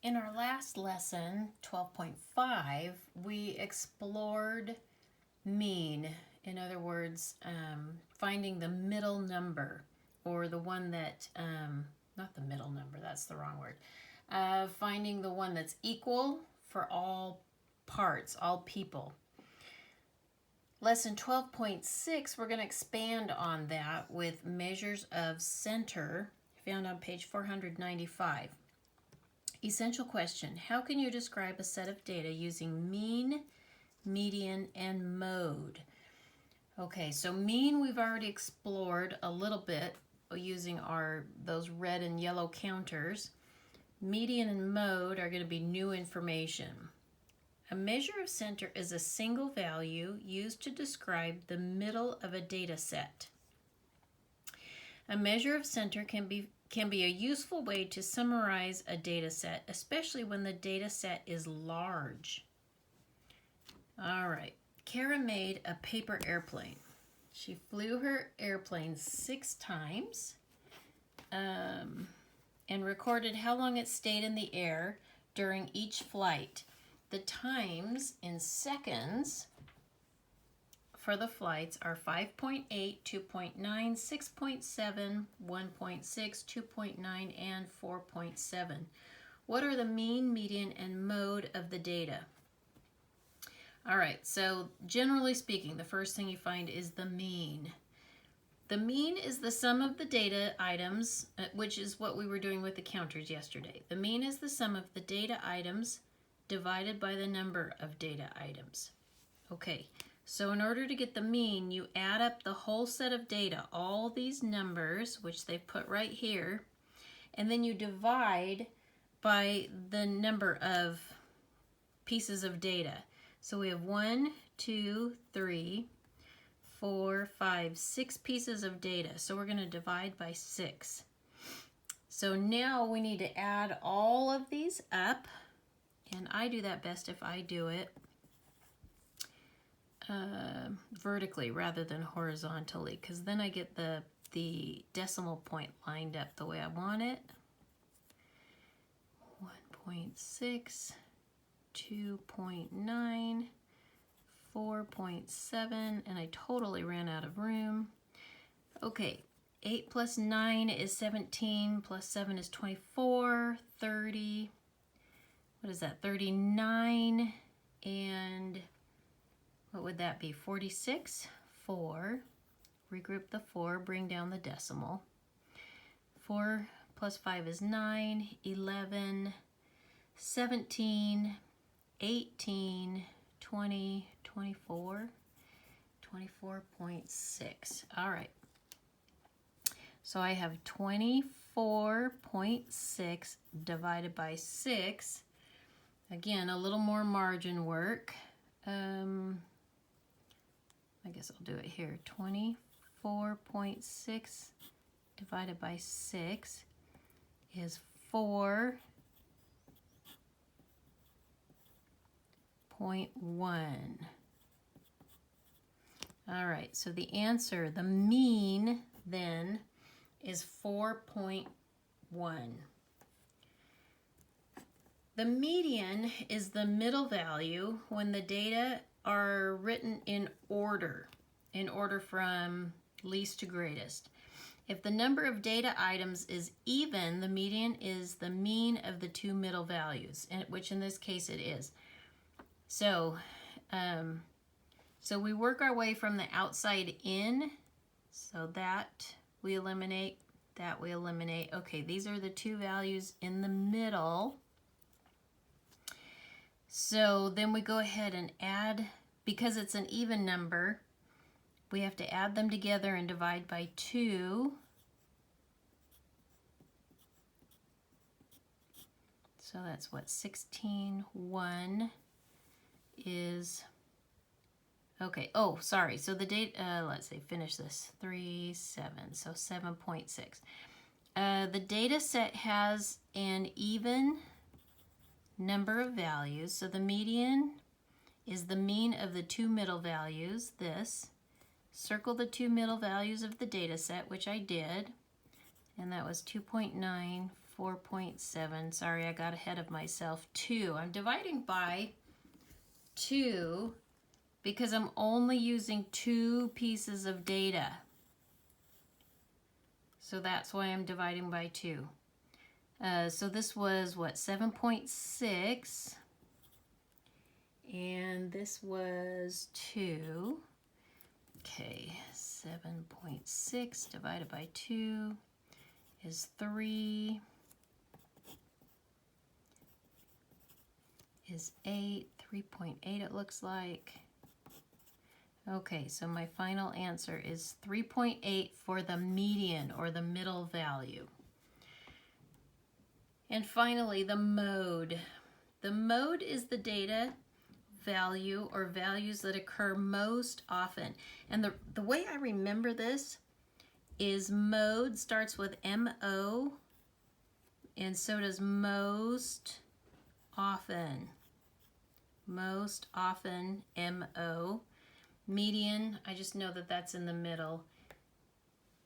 In our last lesson, 12.5, we explored mean. In other words, finding the middle number, or the one that, not the middle number, that's the wrong word. Finding the one that's equal for all parts, all people. Lesson 12.6, we're going to expand on that with measures of center, found on page 495. Essential question: how can you describe a set of data using mean, median, and mode? Okay, so mean we've already explored a little bit using those red and yellow counters. Median and mode are going to be new information. A measure of center is a single value used to describe the middle of a data set. A measure of center can be a useful way to summarize a data set, especially when the data set is large. All right, Kara made a paper airplane. She flew her airplane 6 times and recorded how long it stayed in the air during each flight. The times in seconds for the flights are 5.8, 2.9, 6.7, 1.6, 2.9, and 4.7. What are the mean, median, and mode of the data? All right, so generally speaking, the first thing you find is the mean. The mean is the sum of the data items, which is what we were doing with the counters yesterday. The mean is the sum of the data items divided by the number of data items. Okay. So in order to get the mean, you add up the whole set of data, all these numbers, which they've put right here, and then you divide by the number of pieces of data. So we have 1, 2, 3, 4, 5, 6 pieces of data. So we're going to divide by 6. So now we need to add all of these up, and I do that best if I do it vertically rather than horizontally, because then I get the decimal point lined up the way I want it. 1.6, 2.9, 4.7, and I totally ran out of room. Okay, 8 plus 9 is 17, plus 7 is 24, 30, what is that, 39, and what would that be? 46, 4. Regroup the 4, bring down the decimal. 4 plus 5 is 9, 11, 17, 18, 20, 24, 24.6. All right. So I have 24.6 divided by 6. Again, a little more margin work. I guess I'll do it here. 24.6 divided by 6 is 4.1. All right, so the answer, the mean then, is 4.1. The median is the middle value when the data are written in order from least to greatest. If the number of data items is even, the median is the mean of the two middle values, which in this case it is. So, so we work our way from the outside in, so that we eliminate, that we eliminate. Okay, these are the two values in the middle. So then we go ahead and add, because it's an even number, we have to add them together and divide by 2. So that's what, 16, 1 is, okay, oh, sorry. So the date, let's see, finish this, 3, 7, so 7.6. The data set has an even number of values, so the median is the mean of the two middle values, this. Circle the two middle values of the data set, which I did, and that was 2.9, 4.7. Sorry, I got ahead of myself. 2. I'm dividing by 2 because I'm only using 2 pieces of data. So that's why I'm dividing by 2. So this was, what, 7.6. And this was 2. Okay, 7.6 divided by 2 is 3. Is 8. 3.8 it looks like. Okay, so my final answer is 3.8 for the median or the middle value. And finally, the mode. The mode is the data value or values that occur most often. And the way I remember this is mode starts with M-O, and so does most often. Most often, M-O. Median, I just know that that's in the middle.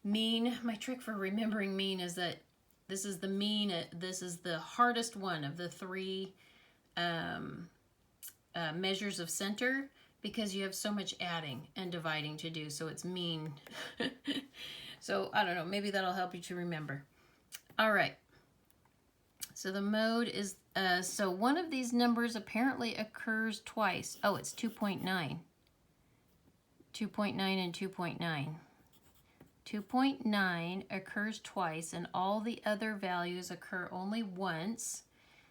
Mean, my trick for remembering mean is that this is the mean, this is the hardest one of the 3 measures of center because you have so much adding and dividing to do, so it's mean. So I don't know, maybe that'll help you to remember. All right, so the mode is, so one of these numbers apparently occurs twice. Oh, it's 2.9. 2.9 and 2.9. 2.9 occurs twice and all the other values occur only once.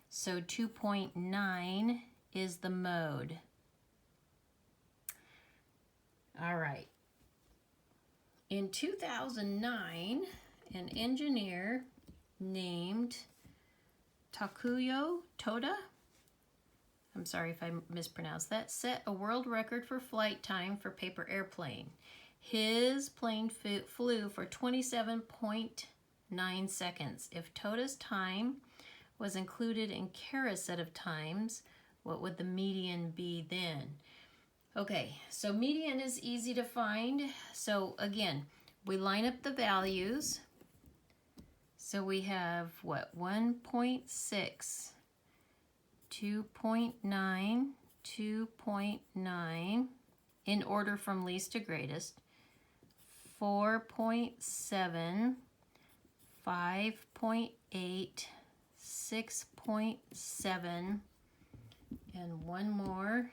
So 2.9 is the mode. All right. In 2009, an engineer named Takuyo Toda, I'm sorry if I mispronounced that, set a world record for flight time for paper airplane. His plane flew for 27.9 seconds. If Toda's time was included in Kara's set of times, what would the median be then? Okay, so median is easy to find. So again, we line up the values. So we have what? 1.6. 2.9, 2.9, in order from least to greatest, 4.7, 5.8, 6.7, and one more,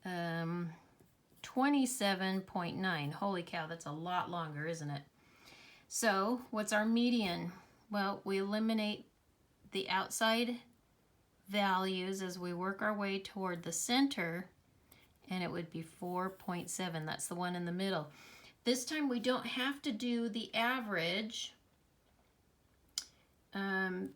27.9. Holy cow, that's a lot longer, isn't it? So what's our median? Well, we eliminate the outside values as we work our way toward the center, and it would be 4.7. That's the one in the middle. This time we don't have to do the average or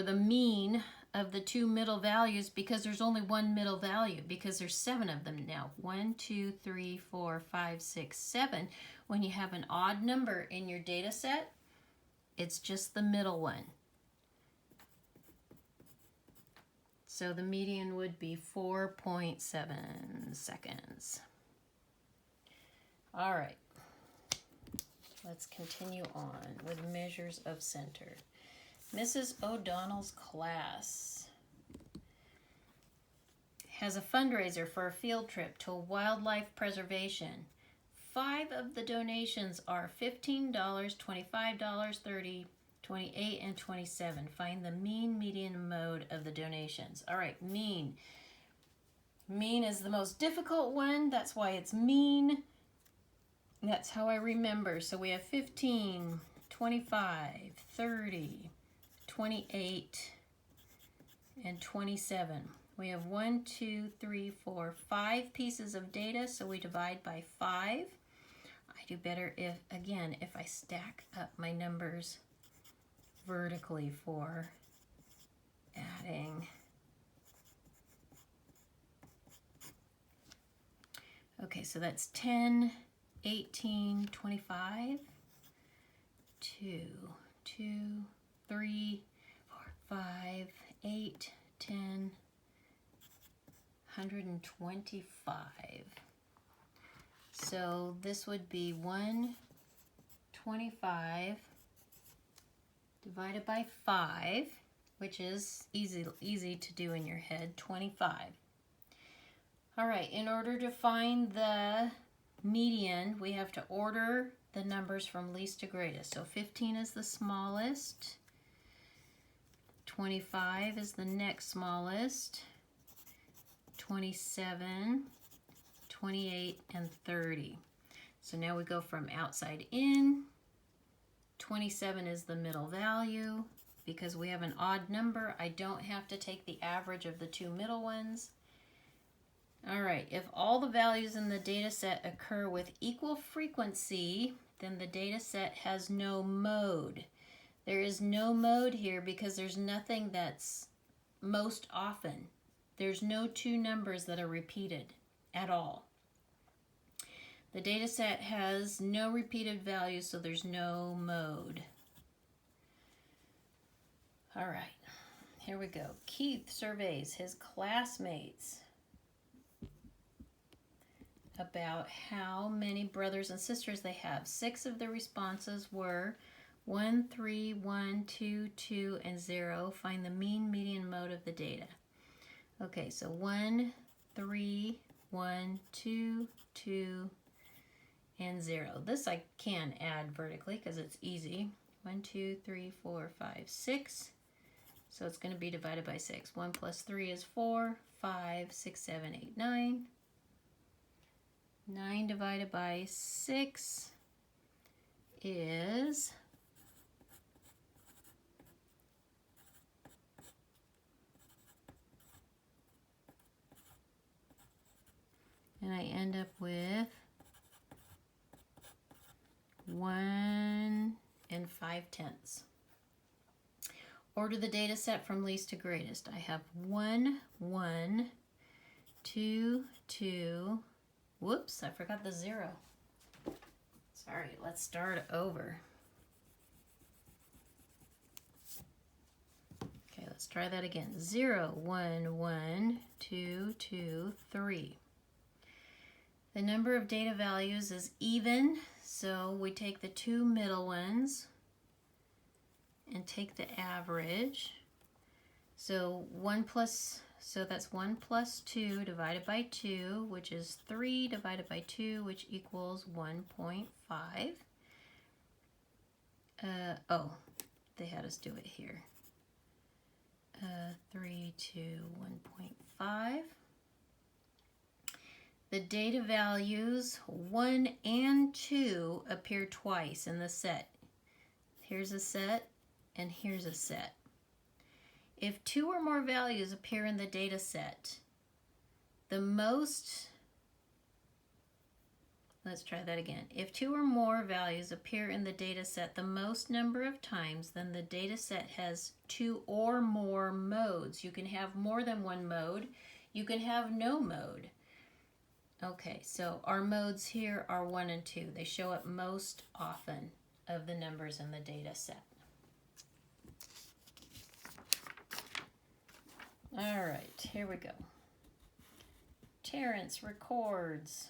the mean of the 2 middle values because there's only one middle value because there's 7 of them now. 1, 2, 3, 4, 5, 6, 7. When you have an odd number in your data set, it's just the middle one. So the median would be 4.7 seconds. All right, let's continue on with measures of center. Mrs. O'Donnell's class has a fundraiser for a field trip to wildlife preservation. 5 of the donations are $15, $25, $30, 28, and 27. Find the mean, median, mode of the donations. All right, mean. Mean is the most difficult one. That's why it's mean. That's how I remember. So we have 15, 25, 30, 28, and 27. We have 1, 2, 3, 4, 5 pieces of data, so we divide by 5. I do better if I stack up my numbers vertically for adding. Okay, so that's 10, 18, 25, 2, 3, 4, 5, 8, 10, 125. So this would be 125 divided by 5, which is easy to do in your head, 25. All right, in order to find the median, we have to order the numbers from least to greatest. So 15 is the smallest, 25 is the next smallest, 27, 28, and 30. So now we go from outside in. 27 is the middle value. Because we have an odd number, I don't have to take the average of the two middle ones. All right, if all the values in the data set occur with equal frequency, then the data set has no mode. There is no mode here because there's nothing that's most often. There's no two numbers that are repeated at all. The data set has no repeated values, so there's no mode. All right, here we go. Keith surveys his classmates about how many brothers and sisters they have. 6 of the responses were 1, 3, 1, 2, 2, and 0. Find the mean, median, mode of the data. Okay, so 1, 3, 1, 2, 2, and 0. This I can add vertically because it's easy. 1, 2, 3, 4, 5, 6. So it's going to be divided by 6. 1 plus 3 is 4, 5, 6, 7, 8, 9. 9 divided by 6 is and I end up with 1 and 5/10. Order the data set from least to greatest. I have 1, 1, 2, 2. Whoops, I forgot the 0. Sorry, let's start over. Okay, let's try that again. 0, 1, 1, 2, 2, 3. The number of data values is even, so we take the two middle ones and take the average. So that's 1 plus 2 divided by 2, which is 3 divided by 2, which equals 1.5. Oh, they had us do it here. 3 to 1.5. The data values 1 and 2 appear twice in the set. Here's a set and here's a set. If 2 or more values appear in the data set, let's try that again. If 2 or more values appear in the data set the most number of times, then the data set has 2 or more modes. You can have more than one mode. You can have no mode. Okay, so our modes here are 1 and 2. They show up most often of the numbers in the data set. All right, here we go. Terrence records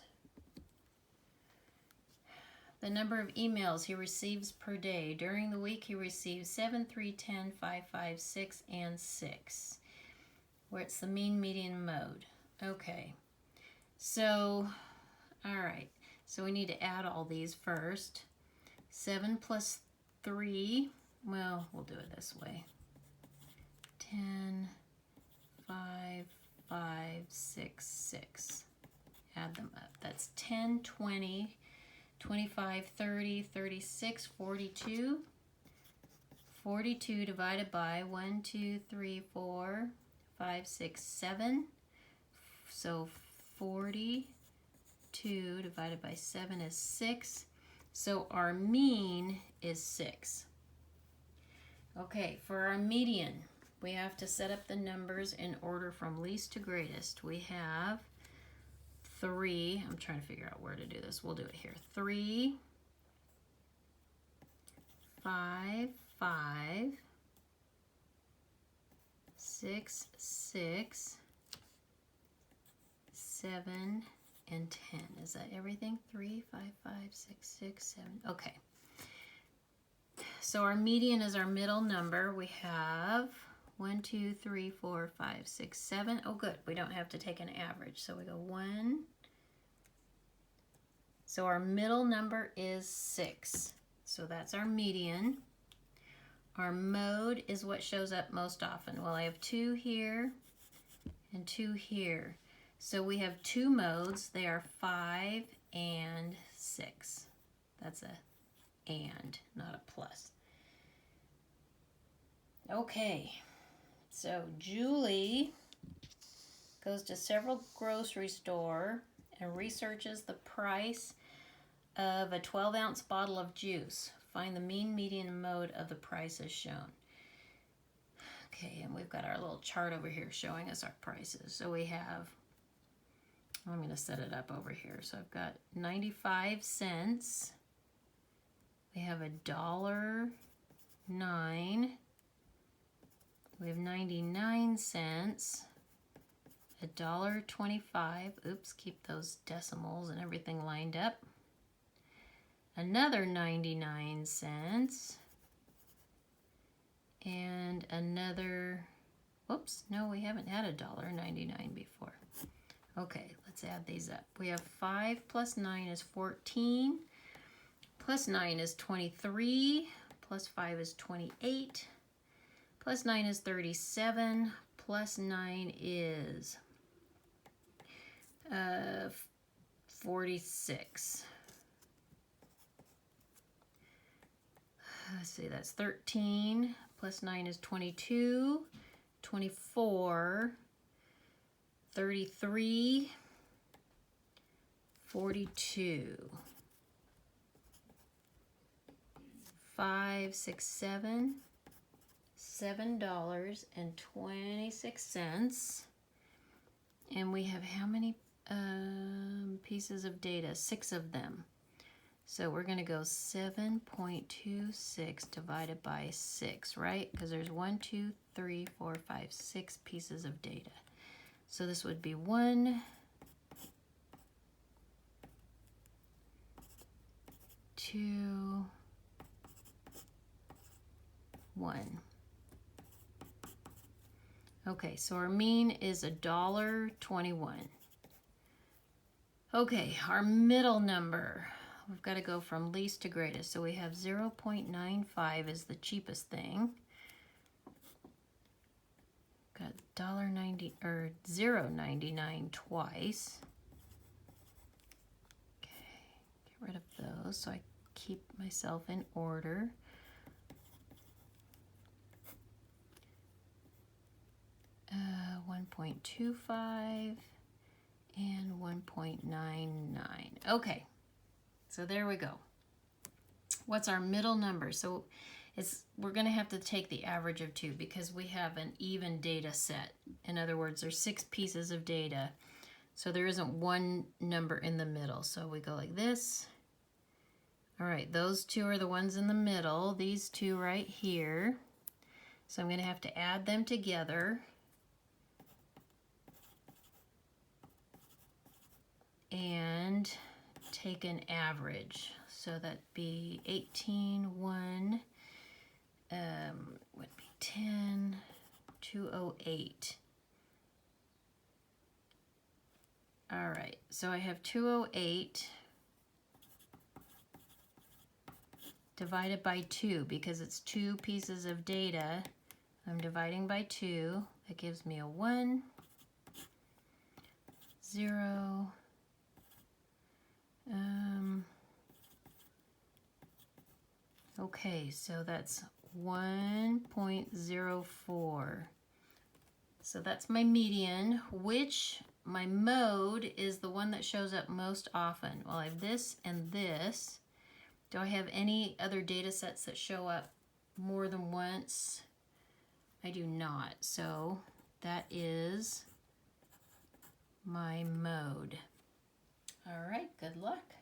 the number of emails he receives per day. During the week, he receives 7, 3, 10, 5, 5, 6, and 6, where it's the mean, median, mode. Okay, so, all right, so we need to add all these first. 7 plus 3, well, we'll do it this way. 10, 5, 5, 6, 6. Add them up. That's 10, 20, 25, 30, 36, 42. 42 divided by 1, 2, 3, 4, 5, 6, 7. So 42 divided by 7 is 6. So our mean is 6. Okay, for our median, we have to set up the numbers in order from least to greatest. We have 3. I'm trying to figure out where to do this. We'll do it here. 3, 5, 5, 6, 6, 7, and 10. Is that everything? 3, 5, 5, 6, 6, 7. Okay. so our median is our middle number. We have 1, 2, 3, 4, 5, 6, 7. Oh, good. We don't have to take an average. So we go 1. So our middle number is 6. So that's our median. Our mode is what shows up most often. Well, I have 2 here and 2 here. So we have 2 modes. They are 5 and 6. That's a and, not a plus. Okay, so Julie goes to several grocery store and researches the price of a 12-ounce bottle of juice. Find the mean, median, and mode of the prices shown. Okay, and we've got our little chart over here showing us our prices. So we have, I'm going to set it up over here. So I've got 95 cents. We have $1.09. We have 99 cents. $1.25. Oops, keep those decimals and everything lined up. Another 99 cents. And another, whoops, no, we haven't had $1.99 before. Okay, let's add these up. We have 5 plus 9 is 14. Plus 9 is 23, plus 5 is 28, plus 9 is 37, plus 9 is 46. Let's see, that's 13, plus 9 is 22, 24, 33, 42. 5, 6, 7, $7.26. And we have how many pieces of data? 6 of them. So we're going to go 7.26 divided by 6, right? Because there's 1, 2, 3, 4, 5, 6 pieces of data. So this would be 1, 2, 1. Okay, so our mean is $1.21. Okay, our middle number, we've got to go from least to greatest. So we have 0.95 is the cheapest thing. Got $1.90 or $0.99 twice. Okay, get rid of those so I keep myself in order. 1.25 and 1.99. Okay, so there we go. What's our middle number? So we're going to have to take the average of 2 because we have an even data set. In other words, there's 6 pieces of data. So there isn't one number in the middle. So we go like this. All right, those 2 are the ones in the middle. These 2 right here. So I'm going to have to add them together. And take an average. So that'd be 18.1, would be 10.208. All right, so I have 208 divided by 2 because it's 2 pieces of data. I'm dividing by 2. That gives me a 1, 0, okay, so that's 1.04. So that's my median, which my mode is the one that shows up most often. Well, I have this and this. Do I have any other data sets that show up more than once? I do not. So that is my mode. All right, good luck.